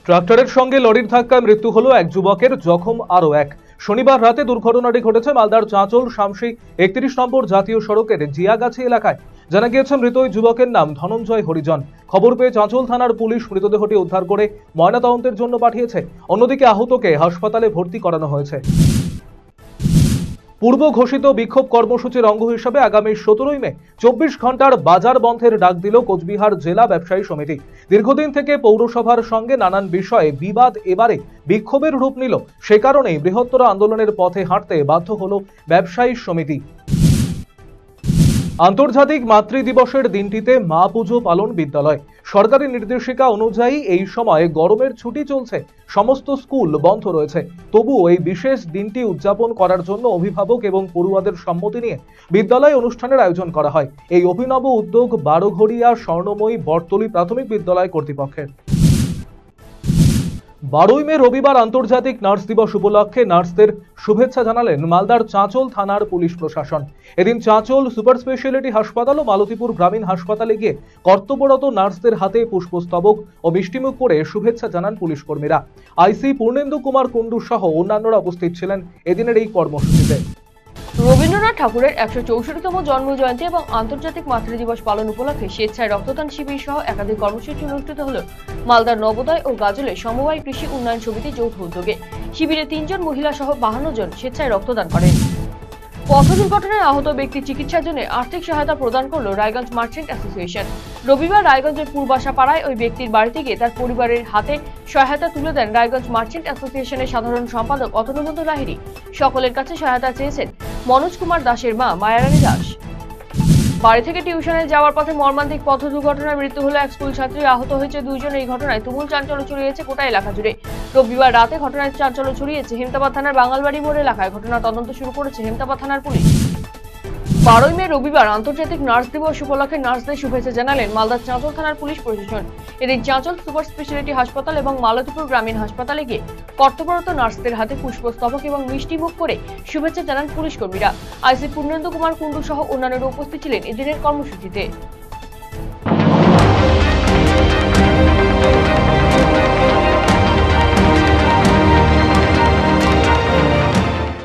ট্রাক্টরের সঙ্গে লরির ধাক্কায় মৃত্যু হলো এক যুবকের, জখম আরো এক। শনিবার রাতে দুর্ঘটনাটি ঘটেছে মালদার চাঁচল শামসি 31 নম্বর জাতীয় সড়কের জিয়াগাছি এলাকায়। জানা গিয়েছে মৃত ওই যুবকের নাম ধনঞ্জয় হরিজন। খবর পেয়ে চাঁচল থানার পুলিশ মৃতদেহটি উদ্ধার করে ময়নাতদন্তের জন্য পাঠিয়েছে। অন্যদিকে আহতকে হাসপাতালে ভর্তি করানো হয়েছে। পূর্ব ঘোষিত বিক্ষোভ কর্মসূচির অঙ্গ হিসেবে আগামী 17 মে 24 ঘন্টার বাজার বন্ধের ডাক দিল কোচবিহার জেলা ব্যবসায়ী সমিতি। দীর্ঘদিন থেকে পৌরসভার সঙ্গে নানান বিষয়ে বিবাদ এবারে বিক্ষোভের রূপ নিল। সে কারণেই বৃহত্তর আন্দোলনের পথে হাঁটতে বাধ্য হল ব্যবসায়ী সমিতি। আন্তর্জাতিক মাতৃ দিবসের দিনটিতে মা পুজো পালন বিদ্যালয়। সরকারি নির্দেশিকা অনুযায়ী এই সময় গরমের ছুটি চলছে, সমস্ত স্কুল বন্ধ রয়েছে। তবুও এই বিশেষ দিনটি উদযাপন করার জন্য অভিভাবক এবং পড়ুয়াদের সম্মতি নিয়ে বিদ্যালয় অনুষ্ঠানের আয়োজন করা হয়। এই অভিনব উদ্যোগ বারোঘড়িয়া স্বর্ণময়ী বটতলী প্রাথমিক বিদ্যালয় কর্তৃপক্ষের। 12 মে রবিবার আন্তর্জাতিক নার্স দিবস উপলক্ষে নার্সদের শুভেচ্ছা জানালেন মালদার চাঁচল থানার পুলিশ প্রশাসন। এদিন চাঁচল সুপার স্পেশালিটি হাসপাতাল ও মালতীপুর গ্রামীণ হাসপাতালে গিয়ে কর্তব্যরত নার্সদের হাতে পুষ্পস্তবক ও মিষ্টিমুখ করে শুভেচ্ছা জানান পুলিশ কর্মীরা। আইসি পূর্ণেন্দু কুমার কুন্ডু সহ অন্যান্যরা উপস্থিত ছিলেন এদিনের এই কর্মসূচিতে। রবীন্দ্রনাথ ঠাকুরের 164তম জন্ম জয়ন্তী এবং আন্তর্জাতিক মাতৃ দিবস পালন উপলক্ষে স্বেচ্ছায় রক্তদান শিবির সহ একাধিক কর্মসূচি অনুষ্ঠিত হল মালদার নবোদয় ও গাজলে সমবায় কৃষি উন্নয়ন সমিতি যৌথ উদ্যোগে। শিবিরে 3 জন মহিলা সহ 52 জন স্বেচ্ছায় রক্তদান করেন। পথ দুর্ঘটনায় আহত ব্যক্তির চিকিৎসার জন্য আর্থিক সহায়তা প্রদান করল রায়গঞ্জ মার্চেন্ট অ্যাসোসিয়েশন। রবিবার রায়গঞ্জের পূর্বাশা পাড়ায় ওই ব্যক্তির বাড়িতে গিয়ে তার পরিবারের হাতে সহায়তা তুলে দেন রায়গঞ্জ মার্চেন্ট অ্যাসোসিয়েশনের সাধারণ সম্পাদক অতনুবন্ধু লাহিড়ী। সকলের কাছে সহায়তা চেয়েছেন মনোজ কুমার দাসের মা মায়ারানী দাস। বাড়ি থেকে টিউশনে যাওয়ার পথে মর্মান্তিক পথ দুর্ঘটনায় মৃত্যু হলো এক স্কুল ছাত্রী, আহত হয়েছে 2 জন। এই ঘটনায় তুমুল চাঞ্চল্য ছড়িয়েছে গোটা এলাকা জুড়ে। রবিবার রাতে ঘটনায় চাঞ্চল্য ছড়িয়েছে হেমতাবাদ থানার বাঙালবাড়ি মোড় এলাকায়। ঘটনা তদন্ত শুরু করেছে হেমতাবাদ থানার পুলিশ। 12 মে রবিবার আন্তর্জাতিক নার্স দিবস উপলক্ষে নার্সদের শুভেচ্ছা জানালেন মালদার চাঁচল থানার পুলিশ প্রশাসন। এদিন চাঁচল সুপার স্পেশালিটি হাসপাতাল এবং মালতীপুর গ্রামীণ হাসপাতালে গিয়ে কর্তব্যরত নার্সদের হাতে পুষ্পস্তবক এবং মিষ্টি মুখ করে শুভেচ্ছা জানান পুলিশ কর্মীরা। আইসি পূর্ণেন্দু কুমার কুন্ডু সহ অন্যান্যরা উপস্থিত ছিলেন এদিনের কর্মসূচিতে।